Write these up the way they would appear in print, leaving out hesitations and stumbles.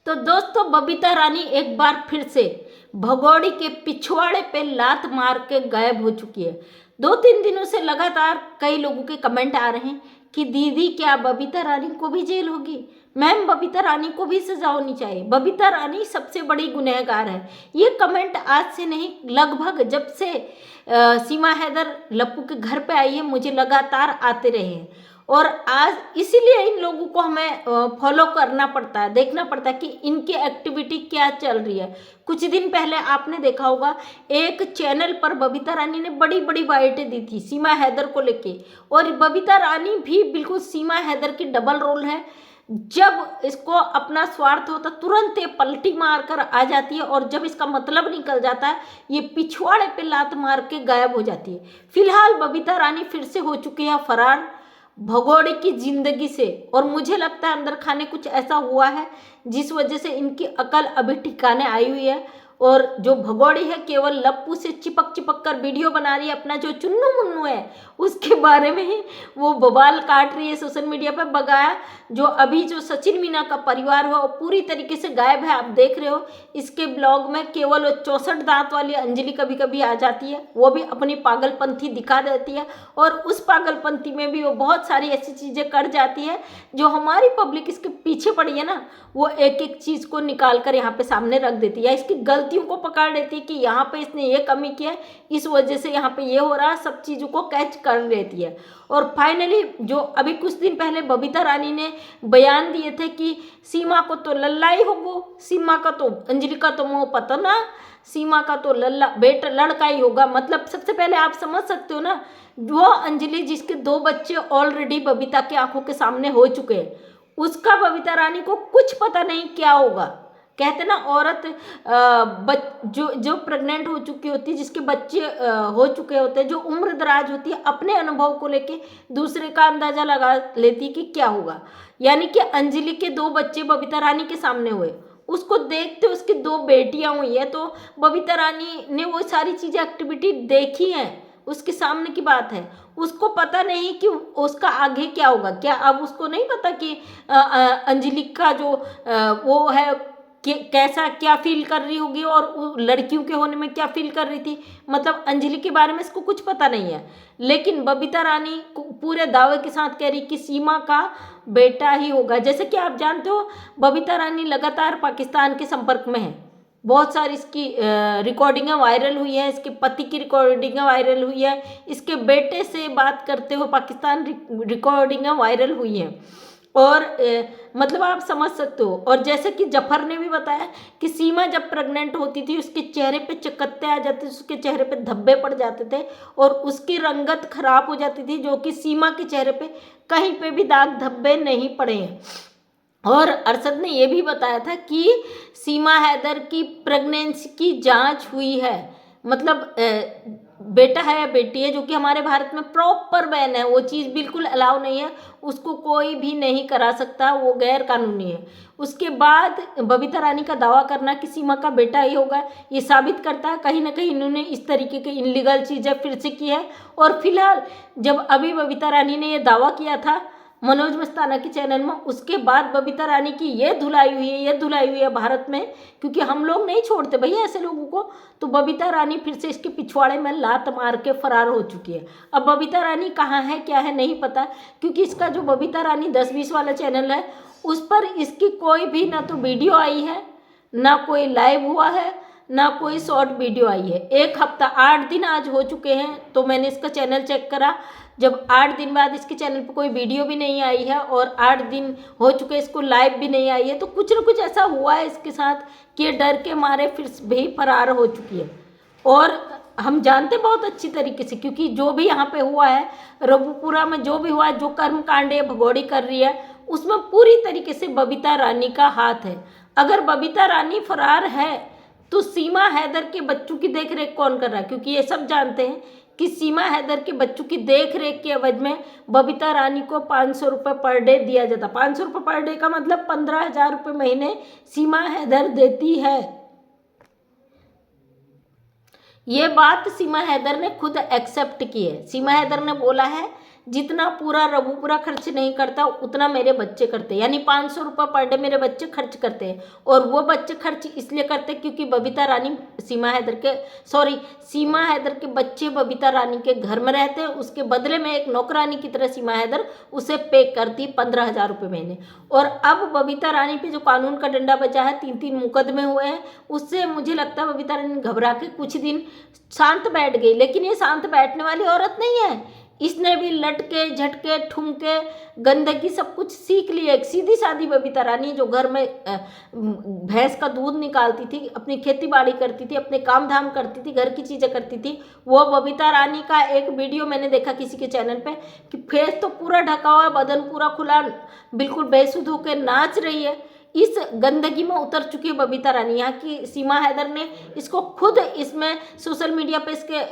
तो दोस्तों, बबीता रानी एक बार फिर से भगोड़ी के पिछवाड़े पे लात मार के गायब हो चुकी है। 2-3 दिनों से लगातार कई लोगों के कमेंट आ रहे हैं कि दीदी क्या बबीता रानी को भी जेल होगी? मैम, बबीता रानी को भी सजा होनी चाहिए। बबीता रानी सबसे बड़ी गुनहगार है। ये कमेंट आज से नहीं, लगभग जब से सीमा हैदर लप्पू के घर पे आई है मुझे लगातार आते रहे हैं। और आज इसीलिए इन लोगों को हमें फॉलो करना पड़ता है, देखना पड़ता है कि इनकी एक्टिविटी क्या चल रही है। कुछ दिन पहले आपने देखा होगा, एक चैनल पर बबीता रानी ने बड़ी बड़ी बाइटें दी थी सीमा हैदर को लेके, और बबीता रानी भी बिल्कुल सीमा हैदर की डबल रोल है। जब इसको अपना स्वार्थ होता तुरंत ये पलटी मार कर आ जाती है, और जब इसका मतलब निकल जाता है ये पिछवाड़े पे लात मार के गायब हो जाती है। फिलहाल बबीता रानी फिर से हो चुकी है फरार भगोड़े की जिंदगी से, और मुझे लगता है अंदर खाने कुछ ऐसा हुआ है जिस वजह से इनकी अकल अभी ठिकाने आई हुई है। और जो भगोड़ी है केवल लप्पू से चिपक चिपक कर वीडियो बना रही है। अपना जो चुन्नू मुन्नू है उसके बारे में ही वो बवाल काट रही है सोशल मीडिया पर। बगाया जो अभी जो सचिन मीना का परिवार है वो पूरी तरीके से गायब है। आप देख रहे हो इसके ब्लॉग में केवल 64 दांत वाली अंजलि कभी कभी आ जाती है, वो भी अपनी पागलपंथी दिखा देती है, और उस पागलपंथी में भी वो बहुत सारी ऐसी चीज़ें कर जाती है जो हमारी पब्लिक इसके पीछे पड़ी है ना, वो एक एक चीज़ को निकाल कर यहाँ पे सामने रख देती है, इसकी गलतियों को पकड़ लेती है कि यहाँ पे इसने ये कमी की है, इस वजह से यहाँ पे ये हो रहा है, सब चीज़ों को कैच कर लेती है। और फाइनली जो अभी कुछ दिन पहले बबीता रानी ने बयान दिए थे कि सीमा को तो लल्ला ही होगो, सीमा का तो अंजलि का तो मुँह पता ना, सीमा का तो लल्ला बेटा लड़का ही होगा। मतलब सबसे पहले आप समझ सकते हो ना, वो अंजलि जिसके 2 बच्चे ऑलरेडी बबीता की आंखों के सामने हो चुके हैं, उसका बबीता रानी को कुछ पता नहीं क्या होगा। कहते ना औरत जो प्रेग्नेंट हो चुकी होती है, जिसके बच्चे हो चुके होते हैं, जो उम्र दराज होती है, अपने अनुभव को लेके दूसरे का अंदाजा लगा लेती कि क्या होगा। यानी कि अंजलि के 2 बच्चे बबीता रानी के सामने हुए, उसको देखते उसकी 2 बेटियां हुई है, तो बबीता रानी ने वो सारी चीज़ें एक्टिविटी देखी हैं, उसके सामने की बात है। उसको पता नहीं कि उसका आगे क्या होगा। क्या अब उसको नहीं पता कि अंजलि का जो वो है कैसा क्या फील कर रही होगी, और लड़कियों के होने में क्या फील कर रही थी। मतलब अंजलि के बारे में इसको कुछ पता नहीं है, लेकिन बबीता रानी पूरे दावे के साथ कह रही कि सीमा का बेटा ही होगा। जैसे कि आप जानते हो बबीता रानी लगातार पाकिस्तान के संपर्क में है, बहुत सारी इसकी रिकॉर्डिंगें वायरल हुई है, इसके पति की रिकॉर्डिंगें वायरल हुई है, इसके बेटे से बात करते हुए पाकिस्तान रिकॉर्डिंगें वायरल हुई हैं। और मतलब आप समझ सकते हो। और जैसे कि जफर ने भी बताया कि सीमा जब प्रेग्नेंट होती थी उसके चेहरे पे चकत्ते आ जाते थे, उसके चेहरे पे धब्बे पड़ जाते थे, और उसकी रंगत खराब हो जाती थी, जो कि सीमा के चेहरे पे कहीं पे भी दाग धब्बे नहीं पड़े हैं। और अरशद ने यह भी बताया था कि सीमा हैदर की प्रेगनेंसी की जांच हुई है। मतलब बेटा है या बेटी है, जो कि हमारे भारत में प्रॉपर बैन है, वो चीज़ बिल्कुल अलाउ नहीं है, उसको कोई भी नहीं करा सकता, वो गैर कानूनी है। उसके बाद बबीता रानी का दावा करना कि सीमा का बेटा ही होगा, ये साबित करता है कहीं ना कहीं इन्होंने इस तरीके की इनलीगल चीज़ें फिर से की है। और फिलहाल जब अभी बबीता रानी ने ये दावा किया था मनोज मस्ताना के चैनल में, उसके बाद बबीता रानी की ये धुलाई हुई है भारत में, क्योंकि हम लोग नहीं छोड़ते भैया ऐसे लोगों को। तो बबीता रानी फिर से इसके पिछवाड़े में लात मार के फरार हो चुकी है। अब बबीता रानी कहाँ है क्या है नहीं पता, क्योंकि इसका जो बबीता रानी 10-20 वाला चैनल है उस पर इसकी कोई भी ना तो वीडियो आई है, ना कोई लाइव हुआ है, ना कोई शॉर्ट वीडियो आई है। 1 हफ्ता 8 दिन आज हो चुके हैं, तो मैंने इसका चैनल चेक करा, जब 8 दिन बाद इसके चैनल पर कोई वीडियो भी नहीं आई है, और 8 दिन हो चुके इसको लाइव भी नहीं आई है, तो कुछ ना कुछ ऐसा हुआ है इसके साथ कि ये डर के मारे फिर भी फरार हो चुकी है। और हम जानते बहुत अच्छी तरीके से, क्योंकि जो भी यहाँ पे हुआ है रघुपुरा में, जो भी हुआ है, जो कर्म कांड ये भगोड़ी कर रही है, उसमें पूरी तरीके से बबीता रानी का हाथ है। अगर बबीता रानी फरार है तो सीमा हैदर के बच्चों की देख रेख कौन कर रहा है? क्योंकि ये सब जानते हैं कि सीमा हैदर के बच्चों की देख रेख के एवज में बबीता रानी को 500 रुपये पर डे दिया जाता। 500 रुपये पर डे का मतलब 15,000 रुपये महीने सीमा हैदर देती है। ये बात सीमा हैदर ने खुद एक्सेप्ट की है। सीमा हैदर ने बोला है जितना पूरा रघु पूरा खर्च नहीं करता उतना मेरे बच्चे करते, यानी 500 रुपये पर डे मेरे बच्चे खर्च करते हैं। और वो बच्चे खर्च इसलिए करते क्योंकि बबीता रानी सीमा हैदर के बच्चे बबीता रानी के घर में रहते हैं। उसके बदले में एक नौकरानी की तरह सीमा हैदर उसे पे करती 15,000 रुपये महीने। और अब बबीता रानी पे जो कानून का डंडा बजा है, 3 मुकदमे हुए हैं, उससे मुझे लगता है बबीता रानी घबरा के कुछ दिन शांत बैठ गई। लेकिन ये शांत बैठने वाली औरत नहीं है, इसने भी लटके झटके ठुमके गंदगी सब कुछ सीख लिया। एक सीधी सादी बबीता रानी जो घर में भैंस का दूध निकालती थी, अपनी खेती बाड़ी करती थी, अपने काम धाम करती थी, घर की चीज़ें करती थी, वो बबीता रानी का एक वीडियो मैंने देखा किसी के चैनल पे कि फेस तो पूरा ढका हुआ, बदन पूरा खुला, बिल्कुल बेसुध होकर नाच रही है। इस गंदगी में उतर चुकी है बबीता रानी। यहाँ की सीमा हैदर ने इसको खुद इसमें सोशल मीडिया पे इसके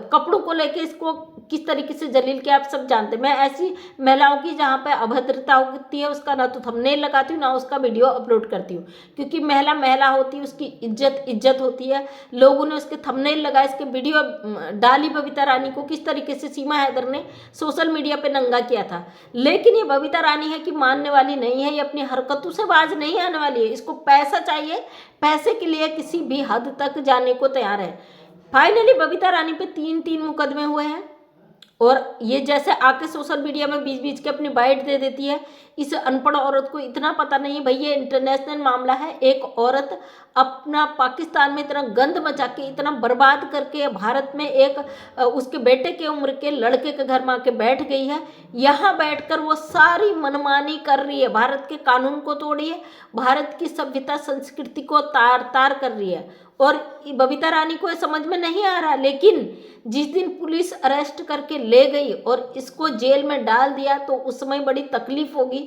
कपड़ों को लेके इसको किस तरीके से जलील किया आप सब जानते हैं। मैं ऐसी महिलाओं की जहाँ पे अभद्रता होती है उसका ना तो थंबनेल लगाती हूँ ना उसका वीडियो अपलोड करती हूँ, क्योंकि महिला महिला होती है, उसकी इज्जत होती है। लोगों ने उसके थंबनेल लगाए, इसके वीडियो डाली बबीता रानी को किस तरीके से सीमा हैदर ने सोशल मीडिया पे नंगा किया था। लेकिन ये बबीता रानी है कि मानने वाली नहीं है, ये अपनी हरकतों से बाज नहीं आने वाली है। इसको पैसा चाहिए, पैसे के लिए किसी भी हद तक जाने को तैयार है। फाइनली बबीता रानी पे 3 मुकदमे हुए हैं और ये जैसे आके सोशल मीडिया में बीच बीच के अपनी बाइट दे देती है। इस अनपढ़ औरत को इतना पता नहीं है भाई ये इंटरनेशनल मामला है। एक औरत अपना पाकिस्तान में इतना गंद मचा के इतना बर्बाद करके भारत में एक उसके बेटे के उम्र के लड़के के घर में आके बैठ गई है। यहाँ बैठकर वो सारी मनमानी कर रही है, भारत के कानून को तोड़ी है, भारत की सभ्यता संस्कृति को तार तार कर रही है। और बबीता रानी को ये समझ में नहीं आ रहा। लेकिन जिस दिन पुलिस अरेस्ट करके ले गई और इसको जेल में डाल दिया तो उस समय बड़ी तकलीफ होगी।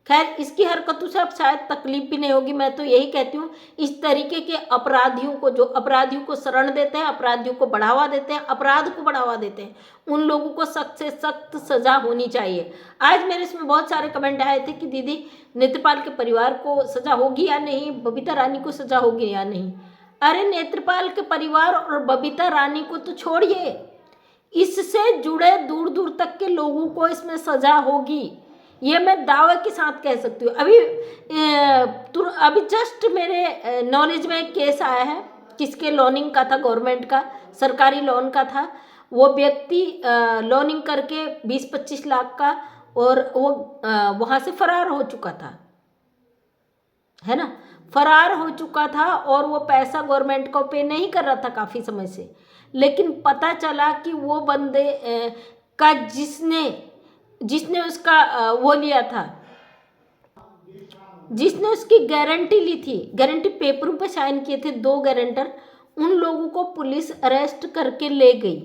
खैर इसकी हरकतों से अब शायद तकलीफ भी नहीं होगी। मैं तो यही कहती हूँ इस तरीके के अपराधियों को, जो अपराधियों को शरण देते हैं, अपराधियों को बढ़ावा देते हैं, अपराध को बढ़ावा देते हैं, उन लोगों को सख्त से सख्त सजा होनी चाहिए। आज मेरे इसमें बहुत सारे कमेंट आए थे कि दीदी नेत्रपाल के परिवार को सजा होगी या नहीं, बबीता रानी को सजा होगी या नहीं। अरे नेत्रपाल के परिवार और बबीता रानी को तो छोड़िए, इससे जुड़े दूर दूर तक के लोगों को इसमें सजा होगी, ये मैं दावे के साथ कह सकती हूँ। अभी जस्ट मेरे नॉलेज में एक केस आया है, किसके लोनिंग का था, गवर्नमेंट का सरकारी लोन का था। वो व्यक्ति लोनिंग करके 20-25 लाख का, और वो वहाँ से फरार हो चुका था, है ना, फरार हो चुका था और वो पैसा गवर्नमेंट को पे नहीं कर रहा था काफ़ी समय से। लेकिन पता चला कि वो बंदे का जिसने उसका वो लिया था, जिसने उसकी गारंटी ली थी, गारंटी पेपरों पे साइन किए थे 2 गारंटर, उन लोगों को पुलिस अरेस्ट करके ले गई।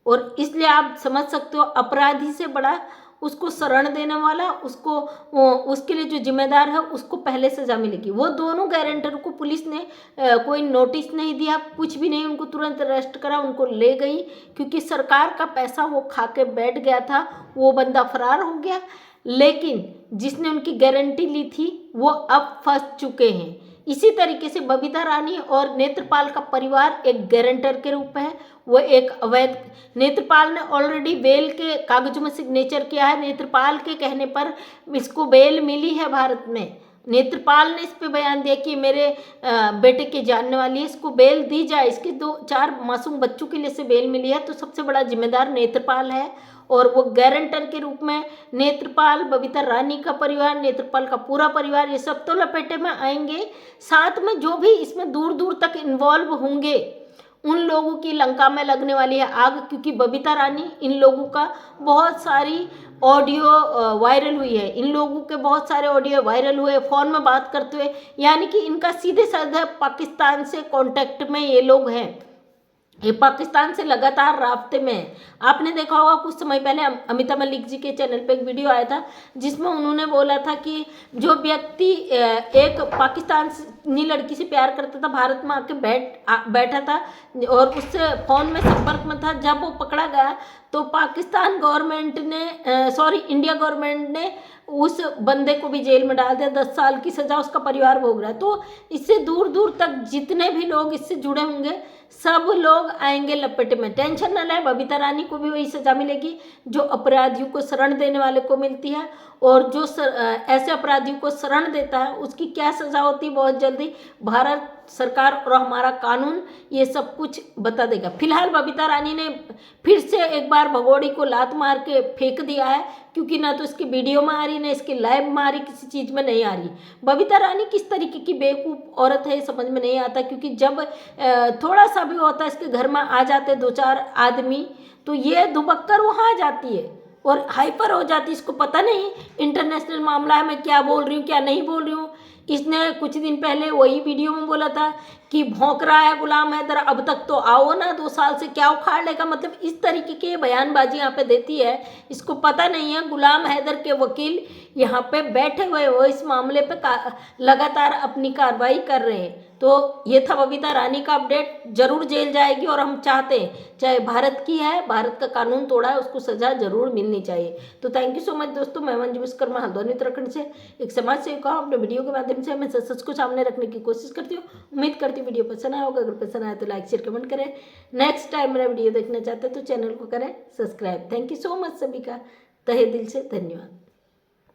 और इसलिए आप समझ सकते हो अपराधी से बड़ा उसको शरण देने वाला, उसके लिए जो जिम्मेदार है उसको पहले सजा मिलेगी। वो दोनों गारंटर को पुलिस ने कोई नोटिस नहीं दिया, कुछ भी नहीं, उनको तुरंत अरेस्ट करा, उनको ले गई, क्योंकि सरकार का पैसा वो खा के बैठ गया था। वो बंदा फरार हो गया, लेकिन जिसने उनकी गारंटी ली थी वो अब फंस चुके हैं। इसी तरीके से बबीता रानी और नेत्रपाल का परिवार एक गारंटर के रूप में है। वो एक अवैध, नेत्रपाल ने ऑलरेडी बेल के कागजों में सिग्नेचर किया है, नेत्रपाल के कहने पर इसको बेल मिली है भारत में। नेत्रपाल ने इस पे बयान दिया कि मेरे बेटे की जानने वाली है, इसको बेल दी जाए, इसके 2-4 मासूम बच्चों के लिए से बेल मिली है, तो सबसे बड़ा जिम्मेदार नेत्रपाल है। और वो गारंटर के रूप में नेत्रपाल, बबीता रानी का परिवार, नेत्रपाल का पूरा परिवार, ये सब तो लपेटे में आएंगे। साथ में जो भी इसमें दूर दूर तक इन्वॉल्व होंगे उन लोगों की लंका में लगने वाली है आग, क्योंकि बबीता रानी, इन लोगों का बहुत सारी ऑडियो वायरल हुई है, इन लोगों के बहुत सारे ऑडियो वायरल हुए फ़ोन में बात करते हुए, यानी कि इनका सीधे साधे पाकिस्तान से कांटेक्ट में ये लोग हैं, ये पाकिस्तान से लगातार राब्ते में है। आपने देखा होगा कुछ समय पहले अमिताभ मलिक जी के चैनल पे एक वीडियो आया था जिसमें उन्होंने बोला था कि जो व्यक्ति एक पाकिस्तानी लड़की से प्यार करता था, भारत में आके बैठा था और उससे फ़ोन में संपर्क में था, जब वो पकड़ा गया तो पाकिस्तान गवर्नमेंट ने इंडिया गवर्नमेंट ने उस बंदे को भी जेल में डाल दिया, 10 साल की सज़ा उसका परिवार भोग रहा है। तो इससे दूर दूर तक जितने भी लोग इससे जुड़े होंगे सब लोग आएंगे लपेटे में। टेंशन न लें, बबीता रानी को भी वही सज़ा मिलेगी जो अपराधियों को शरण देने वाले को मिलती है, और जो ऐसे अपराधियों को शरण देता है उसकी क्या सज़ा होती है बहुत जल्दी भारत सरकार और हमारा कानून ये सब कुछ बता देगा। फिलहाल बबीता रानी ने फिर से एक बार भगोड़ी को लात मार के फेंक दिया है, क्योंकि ना तो इसकी वीडियो में आ रही ना इसकी लाइव में आ रही, किसी चीज़ में नहीं आ रही। बबीता रानी किस तरीके की बेवकूफ़ औरत है समझ में नहीं आता, क्योंकि जब थोड़ा सा भी होता है इसके घर में आ जाते 2-4 आदमी तो ये दुबक्कर वहाँ आ जाती है और हाइपर हो जाती है। इसको पता नहीं इंटरनेशनल मामला है, मैं क्या बोल रही हूँ क्या नहीं बोल रही हूँ। इसने कुछ दिन पहले वही वीडियो में बोला था कि भौंक रहा है गुलाम हैदर, अब तक तो आओ ना, 2 साल से क्या उखाड़ लेगा। मतलब इस तरीके की बयानबाजी यहाँ पे देती है। इसको पता नहीं है गुलाम हैदर के वकील यहाँ पे बैठे हुए वो इस मामले पे लगातार अपनी कार्रवाई कर रहे हैं। तो ये था बबीता रानी का अपडेट। जरूर जेल जाएगी और हम चाहते हैं चाहे भारत की है, भारत का कानून तोड़ा है, उसको सजा जरूर मिलनी चाहिए। तो थैंक यू सो मच दोस्तों, मैं मंजू विश्वकर्मा हल्द्वानी उत्तराखंड से एक समाज सेविका हूं। अपने वीडियो के माध्यम से मैं सच को सामने रखने की कोशिश करती हूँ। उम्मीद करती हूँ वीडियो पसंद आया होगा। अगर पसंद आया तो लाइक शेयर कमेंट करें। नेक्स्ट टाइम मेरा वीडियो देखना चाहते हैं तो चैनल को करें subscribe. Thank you so much सभी का तहे दिल से धन्यवाद।